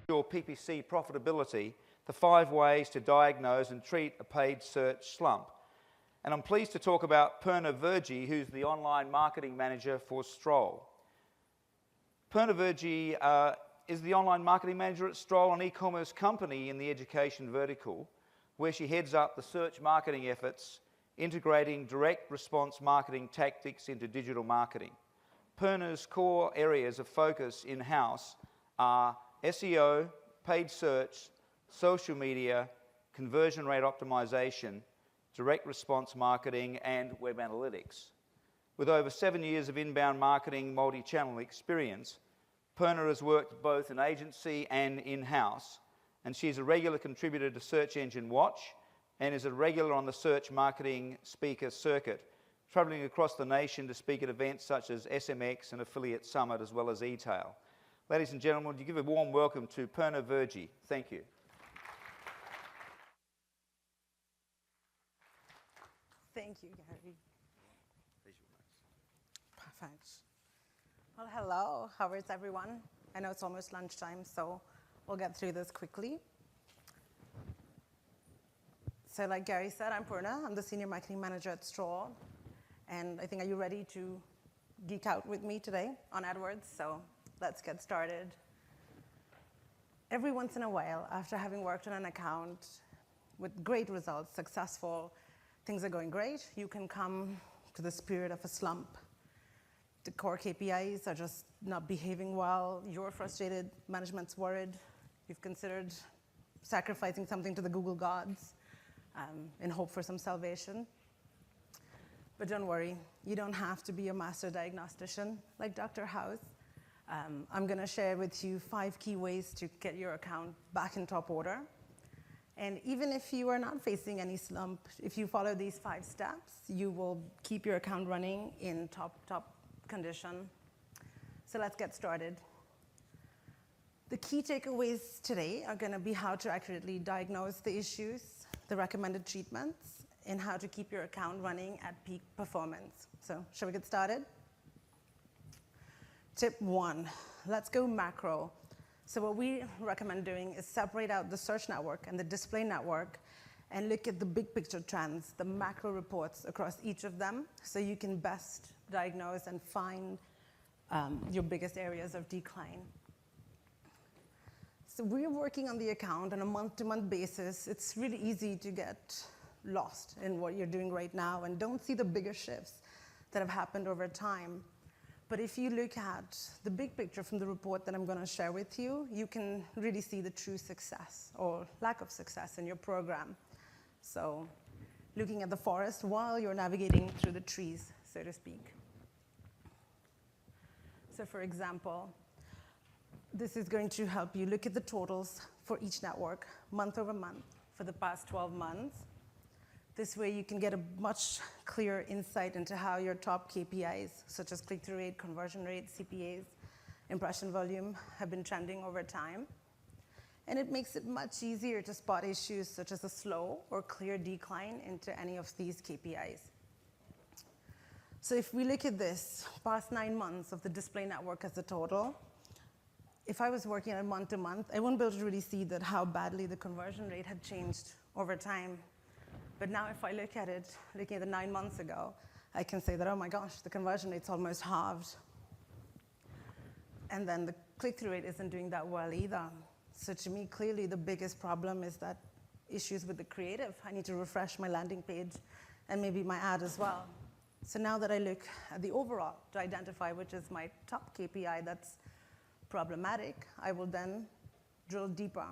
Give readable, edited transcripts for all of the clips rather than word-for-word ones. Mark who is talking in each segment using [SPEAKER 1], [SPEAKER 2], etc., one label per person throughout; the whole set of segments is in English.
[SPEAKER 1] your PPC profitability, the 5 ways to diagnose and treat a paid search slump. And I'm pleased to talk about Purna Virji, who's the online marketing manager for Stroll. Purna Virji is the online marketing manager at Stroll, an e-commerce company in the education vertical, where she heads up the search marketing efforts, integrating direct response marketing tactics into digital marketing. Purna's core areas of focus in-house are SEO, paid search, social media, conversion rate optimization, direct response marketing, and web analytics. With over 7 years of inbound marketing multi-channel experience, Purna has worked both in agency and in-house, and she's a regular contributor to Search Engine Watch and is a regular on the search marketing speaker circuit, traveling across the nation to speak at events such as SMX and Affiliate Summit, as well as eTail. Ladies and gentlemen, would you give a warm welcome to Purna Virji? Thank you.
[SPEAKER 2] Thank you, Gary. Perfect. Well, hello. How is everyone? I know it's almost lunchtime, so we'll get through this quickly. So like Gary said, I'm Purna. I'm the Senior Marketing Manager at Stroll. And I think, are you ready to geek out with me today on AdWords? So let's get started. Every once in a while, after having worked on an account with great results, successful, things are going great, you can come to this period of a slump. The core KPIs are just not behaving well. You're frustrated, management's worried. You've considered sacrificing something to the Google gods in hope for some salvation. But don't worry, you don't have to be a master diagnostician like Dr. House. I'm going to share with you 5 key ways to get your account back in top order. And even if you are not facing any slump, if you follow these 5 steps, you will keep your account running in top condition. So let's get started. The key takeaways today are going to be how to accurately diagnose the issues, the recommended treatments, and how to keep your account running at peak performance. So shall we get started? Tip 1, let's go macro. So what we recommend doing is separate out the search network and the display network and look at the big picture trends, the macro reports across each of them, so you can best diagnose and find your biggest areas of decline. So we're working on the account on a month-to-month basis. It's really easy to get lost in what you're doing right now and don't see the bigger shifts that have happened over time. But if you look at the big picture from the report that I'm going to share with you, you can really see the true success or lack of success in your program. So looking at the forest while you're navigating through the trees, so to speak. So for example, this is going to help you look at the totals for each network month over month for the past 12 months. This way you can get a much clearer insight into how your top KPIs, such as click-through rate, conversion rate, CPAs, impression volume, have been trending over time. And it makes it much easier to spot issues such as a slow or clear decline into any of these KPIs. So if we look at this past 9 months of the display network as a total, if I was working on month to month, I wouldn't be able to really see that how badly the conversion rate had changed over time. But now if I look at it, looking at the 9 months ago, I can say that, oh my gosh, the conversion rate's almost halved. And then the click-through rate isn't doing that well either. So to me, clearly the biggest problem is that issues with the creative. I need to refresh my landing page and maybe my ad as well. So now that I look at the overall to identify which is my top KPI that's problematic, I will then drill deeper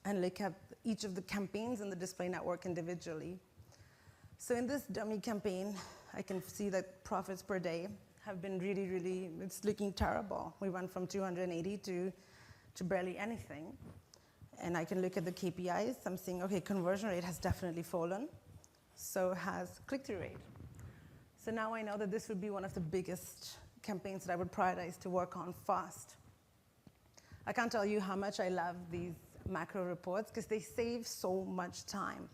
[SPEAKER 2] and look at each of the campaigns in the display network individually. So in this dummy campaign, I can see that profits per day have been really, it's looking terrible. We went from 280 to barely anything. And I can look at the KPIs. I'm seeing, okay, conversion rate has definitely fallen. So has click-through rate. So now I know that this would be one of the biggest campaigns that I would prioritize to work on fast. I can't tell you how much I love these macro reports because they save so much time.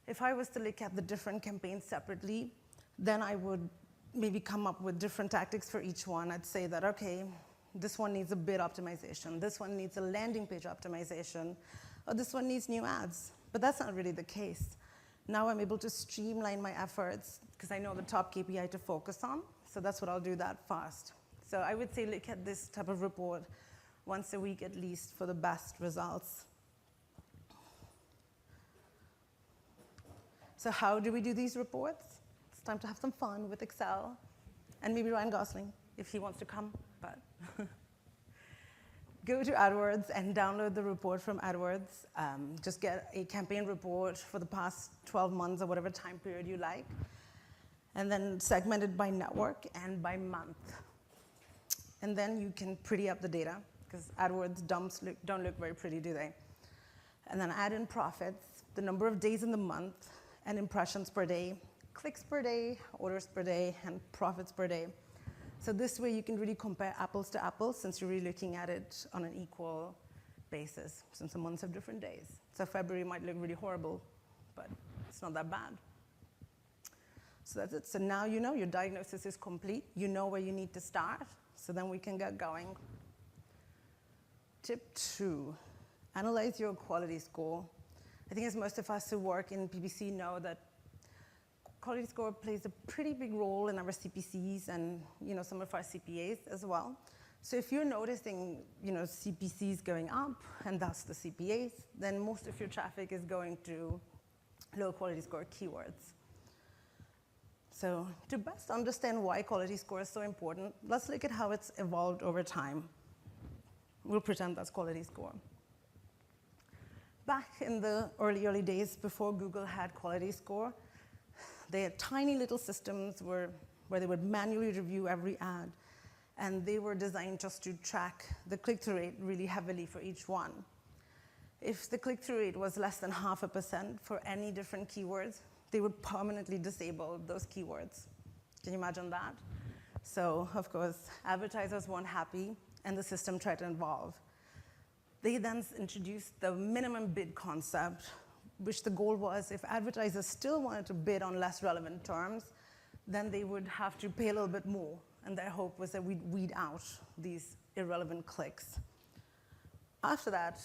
[SPEAKER 2] If I was to look at the different campaigns separately, then I would maybe come up with different tactics for each one. I'd say that, okay, this one needs a bid optimization, this one needs a landing page optimization, or this one needs new ads. But that's not really the case. Now I'm able to streamline my efforts because I know the top KPI to focus on, so that's what I'll do that fast. So I would say look at this type of report once a week at least for the best results. So how do we do these reports? It's time to have some fun with Excel, and maybe Ryan Gosling, if he wants to come, but go to AdWords and download the report from AdWords. Just get a campaign report for the past 12 months or whatever time period you like, and then segment it by network and by month. And then you can pretty up the data, because AdWords dumps don't look very pretty, do they? And then add in profits, the number of days in the month, and impressions per day, clicks per day, orders per day, and profits per day. So this way you can really compare apples to apples, since you're really looking at it on an equal basis, since the months have different days. So February might look really horrible, but it's not that bad. So that's it. So now you know your diagnosis is complete. You know where you need to start. So then we can get going. Tip 2, analyze your quality score. I think as most of us who work in PPC know that quality score plays a pretty big role in our CPCs and some of our CPAs as well. So if you're noticing CPCs going up and thus the CPAs, then most of your traffic is going to low quality score keywords. So to best understand why quality score is so important, let's look at how it's evolved over time. We'll pretend that's quality score. Back in the early days before Google had quality score, they had tiny little systems where they would manually review every ad, and they were designed just to track the click-through rate really heavily for each one. If the click-through rate was less than 0.5% for any different keywords, they would permanently disable those keywords. Can you imagine that? So, of course, advertisers weren't happy, and the system tried to evolve. They then introduced the minimum bid concept, which the goal was if advertisers still wanted to bid on less relevant terms, then they would have to pay a little bit more. And their hope was that we'd weed out these irrelevant clicks. After that,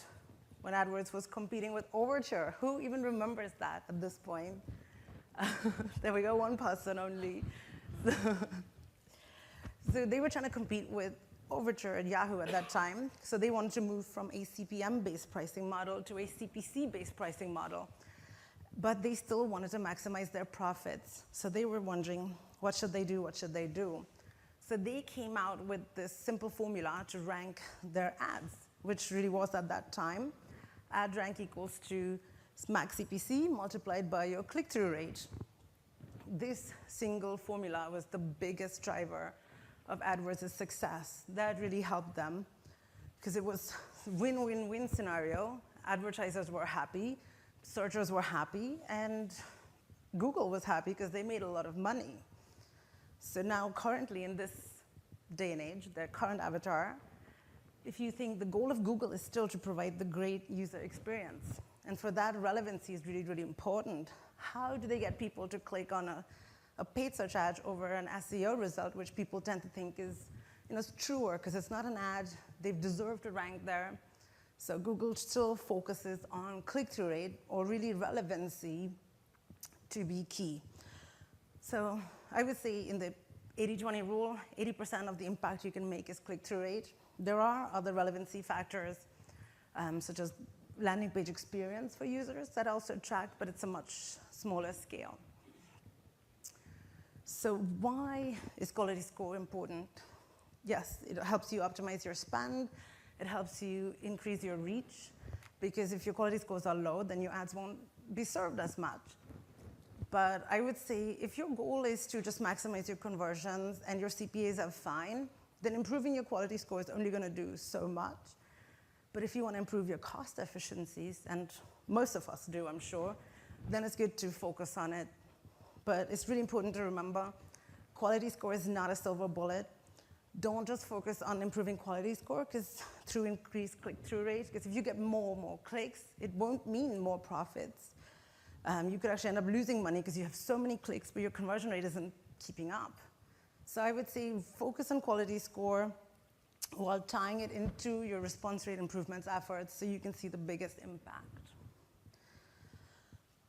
[SPEAKER 2] when AdWords was competing with Overture, who even remembers that at this point? There we go, one person only. So they were trying to compete with Overture at Yahoo at that time. So they wanted to move from a CPM-based pricing model to a CPC-based pricing model. But they still wanted to maximize their profits. So they were wondering, what should they do, what should they do? So they came out with this simple formula to rank their ads, which really was at that time. Ad rank equals to max CPC multiplied by your click-through rate. This single formula was the biggest driver of AdWords' success. That really helped them because it was a win-win-win scenario. Advertisers were happy, searchers were happy, and Google was happy because they made a lot of money. So now currently in this day and age, their current avatar, if you think the goal of Google is still to provide the great user experience, and for that relevancy is really, really important. How do they get people to click on a paid search ad over an SEO result, which people tend to think is truer because it's not an ad, they've deserved to rank there. So Google still focuses on click-through rate or really relevancy to be key. So I would say in the 80-20 rule, 80% of the impact you can make is click-through rate. There are other relevancy factors, such as landing page experience for users that also track, but it's a much smaller scale. So why is quality score important? Yes, it helps you optimize your spend. It helps you increase your reach, because if your quality scores are low, then your ads won't be served as much. But I would say if your goal is to just maximize your conversions and your CPAs are fine, then improving your quality score is only going to do so much. But if you want to improve your cost efficiencies, and most of us do, I'm sure, then it's good to focus on it. But it's really important to remember, quality score is not a silver bullet. Don't just focus on improving quality score through increased click-through rate, because if you get more clicks, it won't mean more profits. You could actually end up losing money because you have so many clicks, but your conversion rate isn't keeping up. So I would say focus on quality score, while tying it into your response rate improvements efforts so you can see the biggest impact.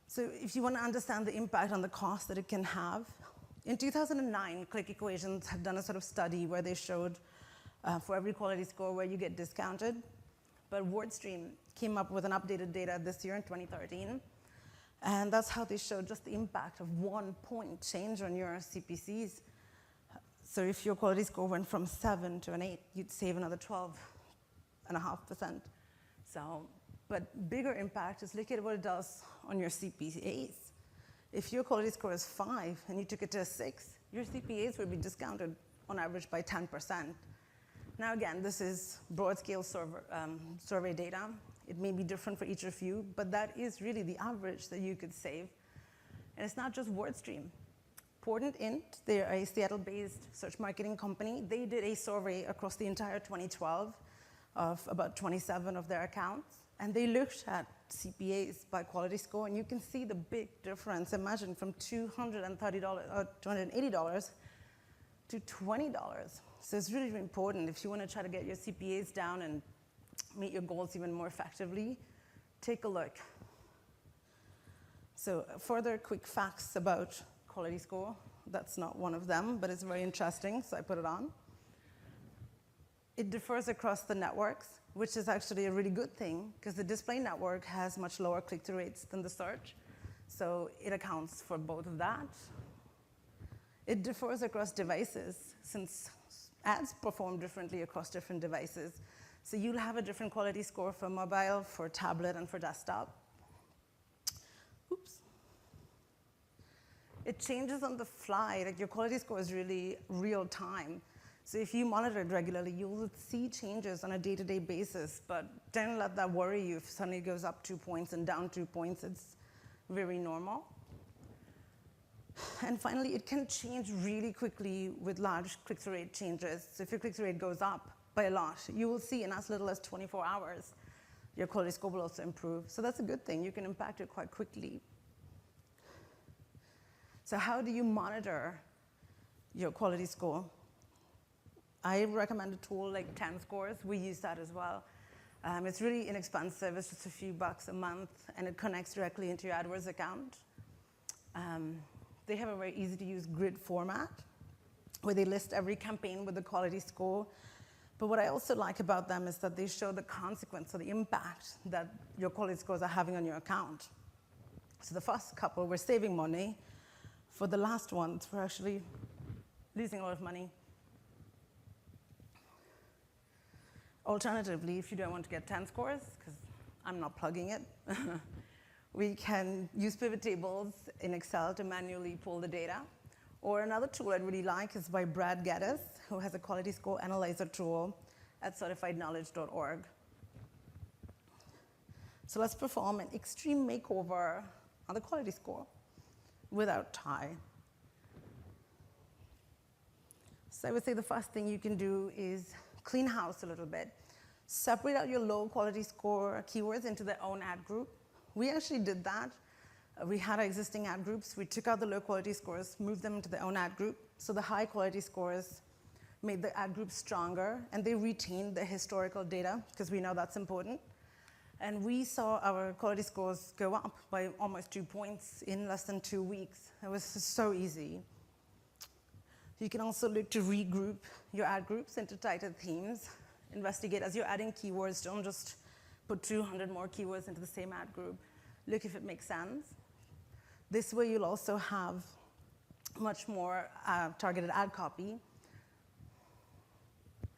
[SPEAKER 2] So if you want to understand the impact on the cost that it can have, in 2009, Click Equations had done a sort of study where they showed for every quality score where you get discounted. But WordStream came up with an updated data this year in 2013. And that's how they showed just the impact of 1 point change on your CPCs. So if your quality score went from 7 to an 8, you'd save another 12.5%. So, but bigger impact is look at what it does on your CPAs. If your quality score is 5 and you took it to a 6, your CPAs would be discounted on average by 10%. Now again, this is broad-scale survey data. It may be different for each of you, but that is really the average that you could save. And it's not just WordStream. Portent Int, they're a Seattle-based search marketing company. They did a survey across the entire 2012 of about 27 of their accounts, and they looked at CPAs by quality score, and you can see the big difference. Imagine from $280 to $20. So it's really, really important if you want to try to get your CPAs down and meet your goals even more effectively, take a look. So further quick facts about quality score. That's not one of them, but it's very interesting, so I put it on. It differs across the networks, which is actually a really good thing, because the display network has much lower click-through rates than the search, so it accounts for both of that. It differs across devices, since ads perform differently across different devices. So you'll have a different quality score for mobile, for tablet, and for desktop. Oops. It changes on the fly. Like your quality score is really real time. So if you monitor it regularly, you'll see changes on a day-to-day basis, but don't let that worry you if suddenly it goes up 2 points and down 2 points. It's very normal. And finally, it can change really quickly with large click-through rate changes. So if your click-through rate goes up by a lot, you will see in as little as 24 hours, your quality score will also improve. So that's a good thing. You can impact it quite quickly. So how do you monitor your quality score? I recommend a tool like 10 Scores. We use that as well. It's really inexpensive. It's just a few bucks a month, and it connects directly into your AdWords account. They have a very easy-to-use grid format where they list every campaign with the quality score. But what I also like about them is that they show the consequence or the impact that your quality scores are having on your account. So the first couple, we're saving money. For the last ones, we're actually losing a lot of money. Alternatively, if you don't want to get 10 scores, because I'm not plugging it, we can use pivot tables in Excel to manually pull the data. Or another tool I'd really like is by Brad Geddes, who has a quality score analyzer tool at certifiedknowledge.org. So let's perform an extreme makeover on the quality score without tie. So I would say the first thing you can do is clean house a little bit. Separate out your low quality score keywords into their own ad group. We actually did that. We had our existing ad groups. We took out the low quality scores, moved them into their own ad group. So the high quality scores made the ad group stronger, and they retained the historical data, because we know that's important. And we saw our quality scores go up by almost 2 points in less than 2 weeks. It was so easy. You can also look to regroup your ad groups into tighter themes. Investigate as you're adding keywords. Don't just put 200 more keywords into the same ad group. Look if it makes sense. This way you'll also have much more targeted ad copy.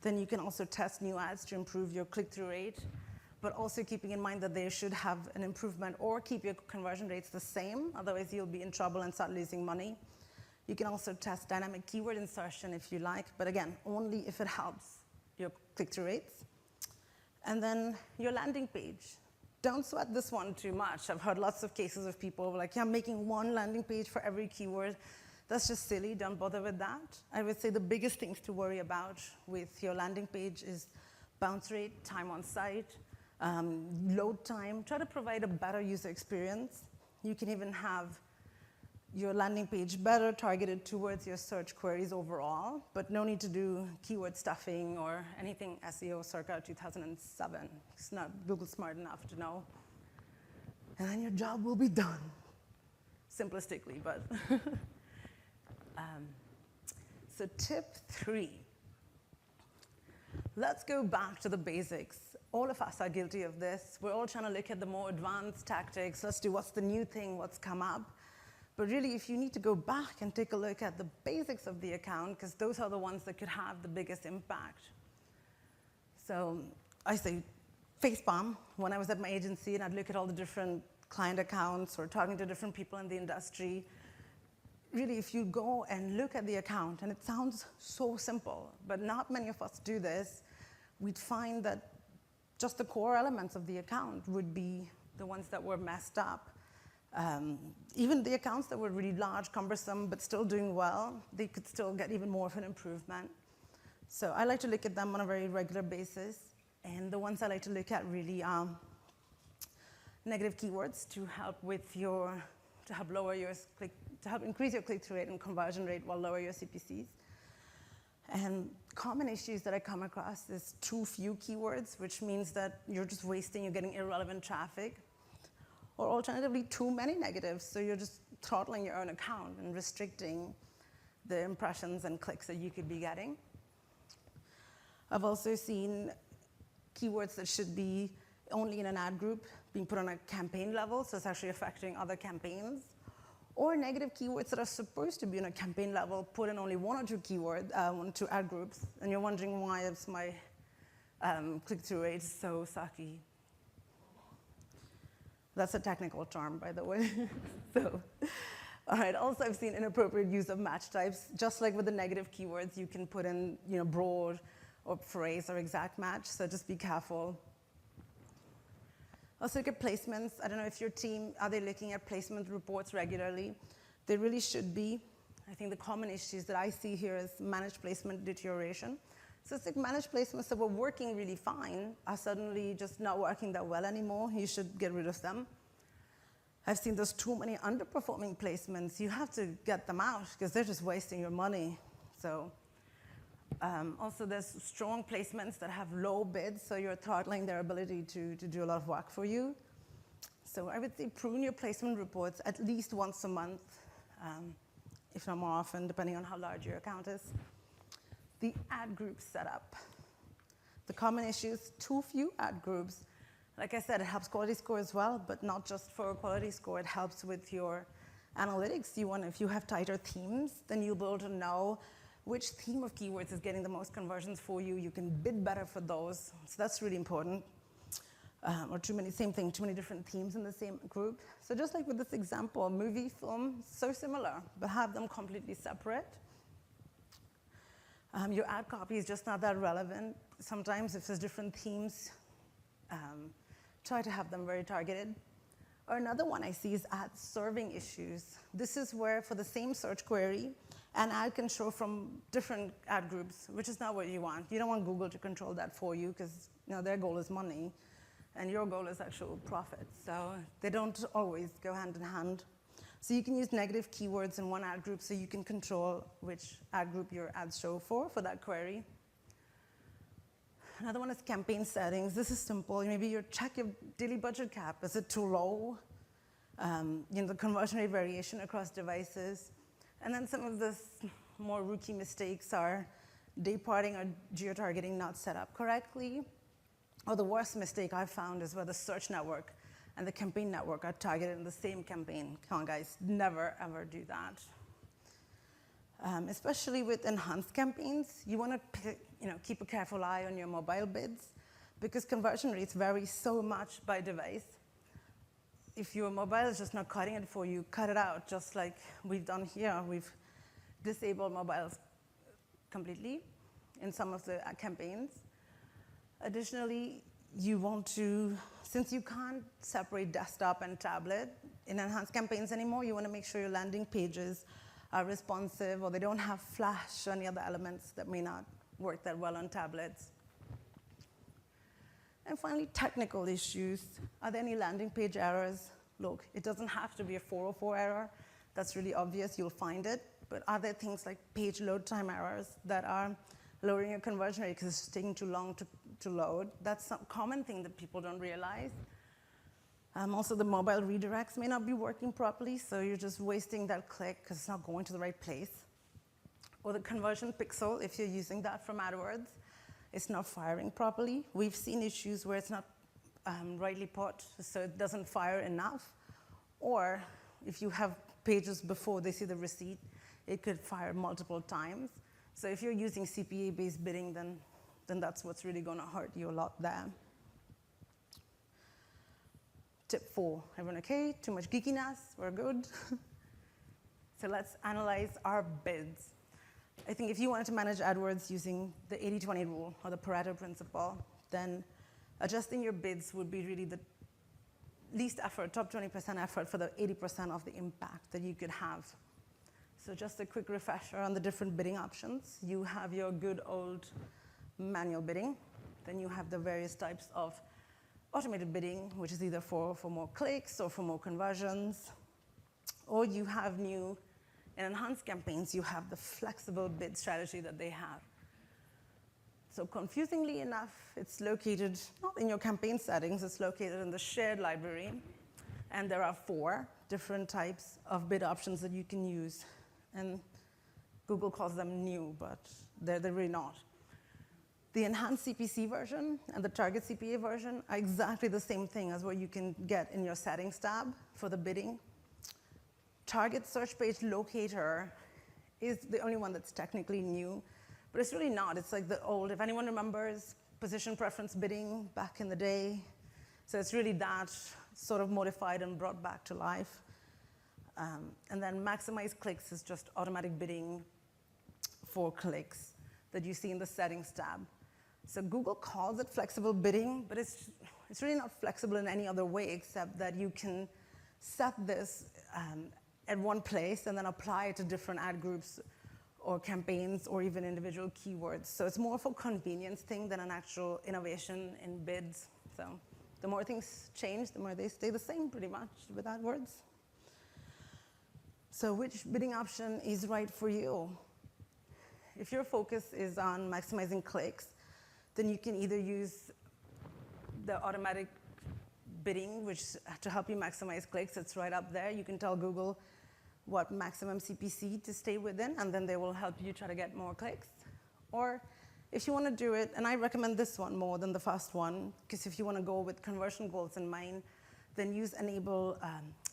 [SPEAKER 2] Then you can also test new ads to improve your click-through rate, but also keeping in mind that they should have an improvement or keep your conversion rates the same. Otherwise, you'll be in trouble and start losing money. You can also test dynamic keyword insertion if you like, but again, only if it helps your click-through rates. And then your landing page. Don't sweat this one too much. I've heard lots of cases of people like, yeah, I'm making one landing page for every keyword. That's just silly. Don't bother with that. I would say the biggest things to worry about with your landing page is bounce rate, time on site, load time. Try to provide a better user experience. You can even have your landing page better targeted towards your search queries overall, but no need to do keyword stuffing or anything SEO circa 2007. It's not Google smart enough to know. And then your job will be done, simplistically, but. So tip 3, let's go back to the basics. All of us are guilty of this. We're all trying to look at the more advanced tactics. Let's do what's the new thing, what's come up. But really, if you need to go back and take a look at the basics of the account, because those are the ones that could have the biggest impact. So I say facepalm when I was at my agency, and I'd look at all the different client accounts or talking to different people in the industry. Really, if you go and look at the account, and it sounds so simple, but not many of us do this, we'd find that just the core elements of the account would be the ones that were messed up. Even the accounts that were really large, cumbersome, but still doing well, they could still get even more of an improvement. So I like to look at them on a very regular basis. And the ones I like to look at really are negative keywords to help lower your to help increase your click-through rate and conversion rate while lower your CPCs. And common issues that I come across is too few keywords, which means that you're just you're getting irrelevant traffic. Or alternatively, too many negatives, so you're just throttling your own account and restricting the impressions and clicks that you could be getting. I've also seen keywords that should be only in an ad group being put on a campaign level, so it's actually affecting other campaigns. Or negative keywords that are supposed to be on a campaign level, put in only one or two ad groups, and you're wondering why is my click-through rate so sucky. That's a technical term, by the way. So, all right. Also, I've seen inappropriate use of match types. Just like with the negative keywords, you can put in, broad or phrase or exact match. So just be careful. Also look at placements. I don't know if your team, are they looking at placement reports regularly? They really should be. I think the common issues that I see here is managed placement deterioration. So it's like managed placements that were working really fine are suddenly just not working that well anymore. You should get rid of them. I've seen there's too many underperforming placements. You have to get them out because they're just wasting your money. So also there's strong placements that have low bids, so you're throttling their ability to do a lot of work for you. So I would say prune your placement reports at least once a month, if not more often, depending on how large your account is. The ad group setup. The common issues, too few ad groups. Like I said, it helps quality score as well, but not just for quality score. It helps with your analytics. If you have tighter themes, then you'll be able to know which theme of keywords is getting the most conversions for you. You can bid better for those. So that's really important. Or too many different themes in the same group. So just like with this example, movie, film, so similar, but have them completely separate. Your ad copy is just not that relevant. Sometimes if there's different themes, try to have them very targeted. Or another one I see is ad serving issues. This is where for the same search query, an ad can show from different ad groups, which is not what you want. You don't want Google to control that for you because their goal is money and your goal is actual profit. So they don't always go hand in hand. So you can use negative keywords in one ad group so you can control which ad group your ads show for that query. Another one is campaign settings. This is simple. Maybe you check your daily budget cap. Is it too low? The conversion rate variation across devices. And then some of the more rookie mistakes are day parting or geo-targeting not set up correctly. Or the worst mistake I've found is where the search network and the campaign network are targeted in the same campaign. Come on, guys, never, ever do that. Especially with enhanced campaigns, you want to keep a careful eye on your mobile bids because conversion rates vary so much by device. If your mobile is just not cutting it for you, cut it out, just like we've done here. We've disabled mobiles completely in some of the campaigns. Additionally, you want to, since you can't separate desktop and tablet in enhanced campaigns anymore, you want to make sure your landing pages are responsive or they don't have flash or any other elements that may not work that well on tablets. And finally, technical issues. Are there any landing page errors? Look, it doesn't have to be a 404 error. That's really obvious, you'll find it. But are there things like page load time errors that are lowering your conversion rate because it's taking too long to load? That's some common thing that people don't realize. Also, the mobile redirects may not be working properly, so you're just wasting that click because it's not going to the right place. Or the conversion pixel, if you're using that from AdWords, it's not firing properly. We've seen issues where it's not rightly put, so it doesn't fire enough. Or if you have pages before they see the receipt, it could fire multiple times. So if you're using CPA-based bidding, then that's what's really going to hurt you a lot there. Tip 4, everyone okay? Too much geekiness, we're good. So let's analyze our bids. I think if you wanted to manage AdWords using the 80-20 rule or the Pareto principle, then adjusting your bids would be really the least effort, top 20% effort for the 80% of the impact that you could have. So just a quick refresher on the different bidding options. You have your good old manual bidding. Then you have the various types of automated bidding, which is either for more clicks or for more conversions. Or you have new and enhanced campaigns, you have the flexible bid strategy that they have. So confusingly enough, it's located not in your campaign settings, it's located in the shared library. And there are 4 different types of bid options that you can use. And Google calls them new, but they're really not. The enhanced CPC version and the target CPA version are exactly the same thing as what you can get in your settings tab for the bidding. Target search page locator is the only one that's technically new, but it's really not. It's like the old, if anyone remembers position preference bidding back in the day. So it's really that sort of modified and brought back to life. And then maximize clicks is just automatic bidding for clicks that you see in the settings tab. So Google calls it flexible bidding, but it's really not flexible in any other way except that you can set this at one place and then apply it to different ad groups or campaigns or even individual keywords. So it's more of a convenience thing than an actual innovation in bids. So the more things change, the more they stay the same pretty much with AdWords. So which bidding option is right for you? If your focus is on maximizing clicks, then you can either use the automatic bidding, which to help you maximize clicks, it's right up there. You can tell Google what maximum CPC to stay within, and then they will help you try to get more clicks. Or if you want to do it, and I recommend this one more than the first one, because if you want to go with conversion goals in mind, then use enable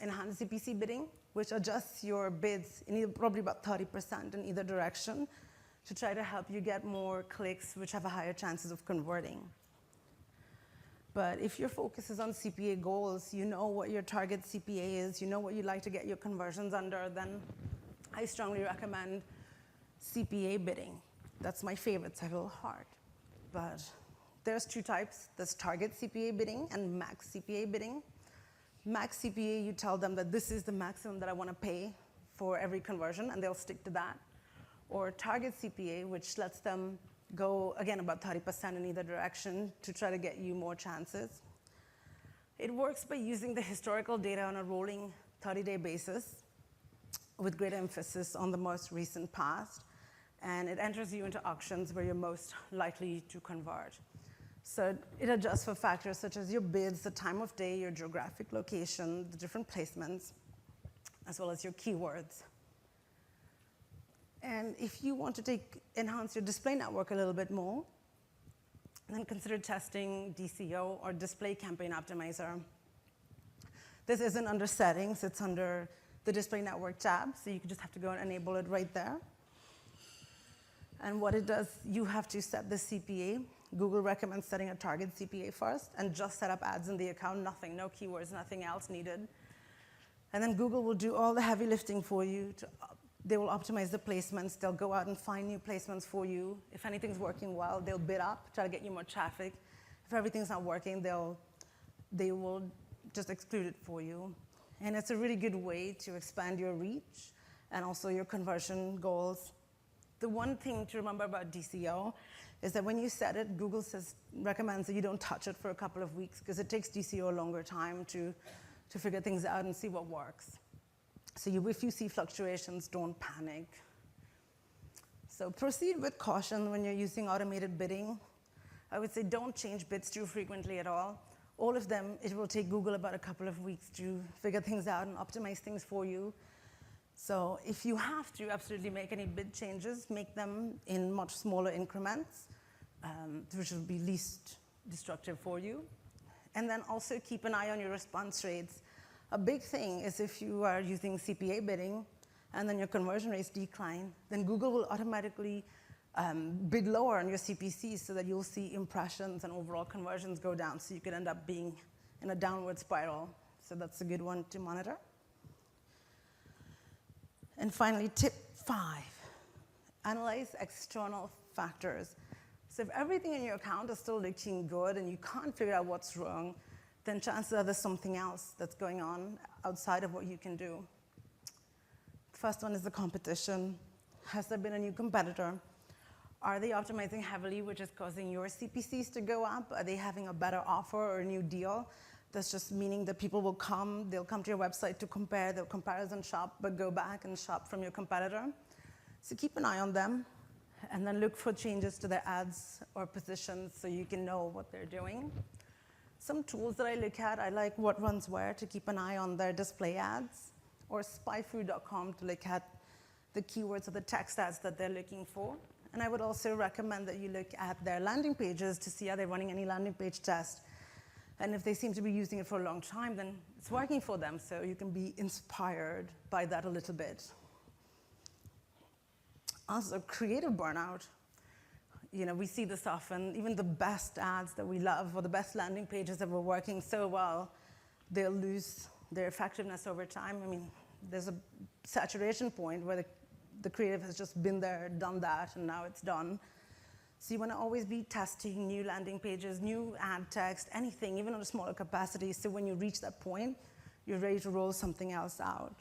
[SPEAKER 2] enhanced CPC bidding, which adjusts your bids in probably about 30% in either direction to try to help you get more clicks, which have a higher chances of converting. But if your focus is on CPA goals, you know what your target CPA is, you know what you'd like to get your conversions under, then I strongly recommend CPA bidding. That's my favorite, it's a little hard. But there's 2 types. There's target CPA bidding and max CPA bidding. Max CPA, you tell them that this is the maximum that I want to pay for every conversion, and they'll stick to that. Or target CPA, which lets them go, again, about 30% in either direction to try to get you more chances. It works by using the historical data on a rolling 30-day basis with great emphasis on the most recent past. And it enters you into auctions where you're most likely to convert. So it adjusts for factors such as your bids, the time of day, your geographic location, the different placements, as well as your keywords. And if you want to enhance your display network a little bit more, then consider testing DCO or Display Campaign Optimizer. This isn't under settings, it's under the Display Network tab, so you just have to go and enable it right there. And what it does, you have to set the CPA. Google recommends setting a target CPA first and just set up ads in the account, nothing, no keywords, nothing else needed. And then Google will do all the heavy lifting for you. They will optimize the placements. They'll go out and find new placements for you. If anything's working well, they'll bid up, try to get you more traffic. If everything's not working, they will just exclude it for you. And it's a really good way to expand your reach and also your conversion goals. The one thing to remember about DCO is that when you set it, Google recommends that you don't touch it for a couple of weeks because it takes DCO a longer time to figure things out and see what works. So if you see fluctuations, don't panic. So proceed with caution when you're using automated bidding. I would say don't change bids too frequently at all. All of them, it will take Google about a couple of weeks to figure things out and optimize things for you. So if you have to absolutely make any bid changes, make them in much smaller increments, which will be least destructive for you. And then also keep an eye on your response rates. A big thing is if you are using CPA bidding and then your conversion rates decline, then Google will automatically bid lower on your CPCs so that you'll see impressions and overall conversions go down. So you could end up being in a downward spiral. So that's a good one to monitor. And finally, tip 5, analyze external factors. So if everything in your account is still looking good and you can't figure out what's wrong, then chances are there's something else that's going on outside of what you can do. The first one is the competition. Has there been a new competitor? Are they optimizing heavily, which is causing your CPCs to go up? Are they having a better offer or a new deal? That's just meaning that people will come, they'll come to your website to compare, they'll comparison shop, but go back and shop from your competitor. So keep an eye on them, and then look for changes to their ads or positions so you can know what they're doing. Some tools that I look at, I like What Runs Where to keep an eye on their display ads, or spyfood.com to look at the keywords or the text ads that they're looking for. And I would also recommend that you look at their landing pages to see are they running any landing page tests. And if they seem to be using it for a long time, then it's working for them, so you can be inspired by that a little bit. Also, creative burnout. You know, we see this often. Even the best ads that we love or the best landing pages that were working so well, they'll lose their effectiveness over time. I mean, there's a saturation point where the creative has just been there, done that, and now it's done. So you want to always be testing new landing pages, new ad text, anything, even on a smaller capacity, so when you reach that point, you're ready to roll something else out.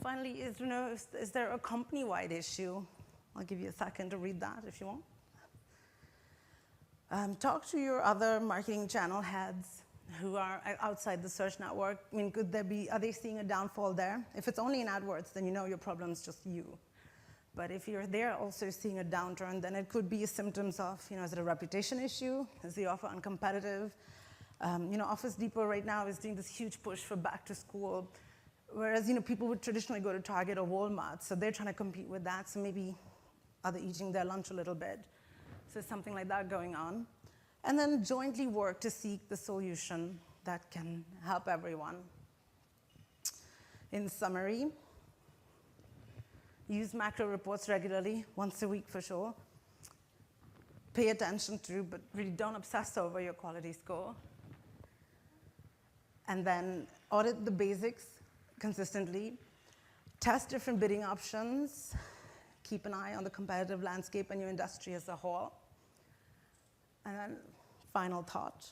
[SPEAKER 2] Finally, is there a company-wide issue? I'll give you a second to read that if you want. Talk to your other marketing channel heads who are outside the search network. I mean, are they seeing a downfall there? If it's only in AdWords, then you know your problem's just you. But if you're there also seeing a downturn, then it could be symptoms of, is it a reputation issue? Is the offer uncompetitive? Office Depot right now is doing this huge push for back to school, whereas, people would traditionally go to Target or Walmart, so they're trying to compete with that, so maybe are they eating their lunch a little bit? So something like that going on. And then jointly work to seek the solution that can help everyone. In summary, use macro reports regularly, once a week for sure. Pay attention to, but really don't obsess over your quality score. And then audit the basics consistently. Test different bidding options. Keep an eye on the competitive landscape and your industry as a whole. And then final thought.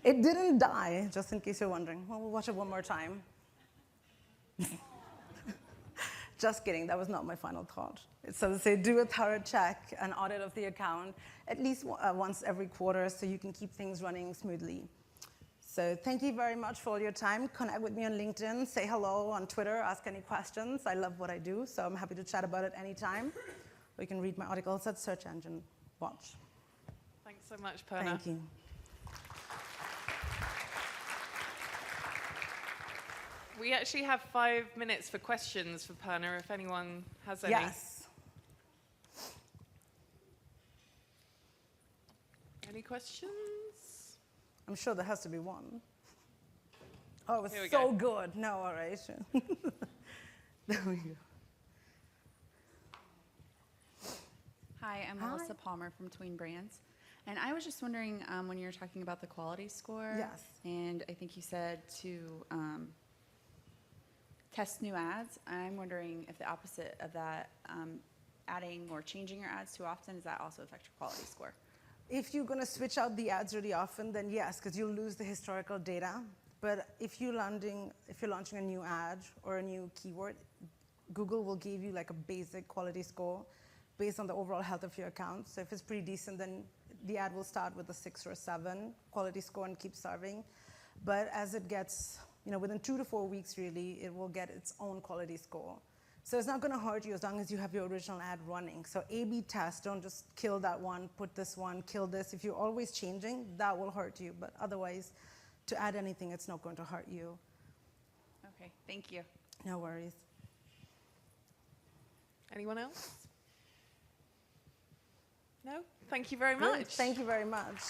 [SPEAKER 2] It didn't die, just in case you're wondering. Well, we'll watch it one more time. Just kidding, that was not my final thought. So to say, do a thorough check, an audit of the account, at least once every quarter so you can keep things running smoothly. So thank you very much for all your time. Connect with me on LinkedIn, say hello on Twitter, ask any questions. I love what I do, so I'm happy to chat about it anytime. Or you can read my articles at Search Engine Watch.
[SPEAKER 3] Thanks so much, Purna.
[SPEAKER 2] Thank you.
[SPEAKER 3] We actually have 5 minutes for questions for Purna, if anyone has any.
[SPEAKER 2] Yes.
[SPEAKER 3] Any questions?
[SPEAKER 2] I'm sure there has to be one. Oh, it was
[SPEAKER 3] Here we
[SPEAKER 2] so
[SPEAKER 3] go.
[SPEAKER 2] good. No, all right. There we go.
[SPEAKER 4] Hi, I'm Melissa Palmer from Tween Brands. And I was just wondering, when you were talking about the quality score,
[SPEAKER 2] Yes.
[SPEAKER 4] and I think you said to test new ads, I'm wondering if the opposite of that, adding or changing your ads too often, does that also affect your quality score?
[SPEAKER 2] If you're going to switch out the ads really often, then yes, because you'll lose the historical data. But if you're launching a new ad or a new keyword, Google will give you like a basic quality score based on the overall health of your account. So if it's pretty decent, then the ad will start with a 6 or a 7 quality score and keep serving. But as it gets, within 2 to 4 weeks, really, it will get its own quality score. So it's not going to hurt you as long as you have your original ad running. So A/B test, don't just kill that one, put this one, kill this. If you're always changing, that will hurt you. But otherwise, to add anything, it's not going to hurt you.
[SPEAKER 4] Okay, thank you.
[SPEAKER 2] No worries.
[SPEAKER 3] Anyone else? No? Thank you very
[SPEAKER 2] Good.
[SPEAKER 3] much.
[SPEAKER 2] Thank you very much.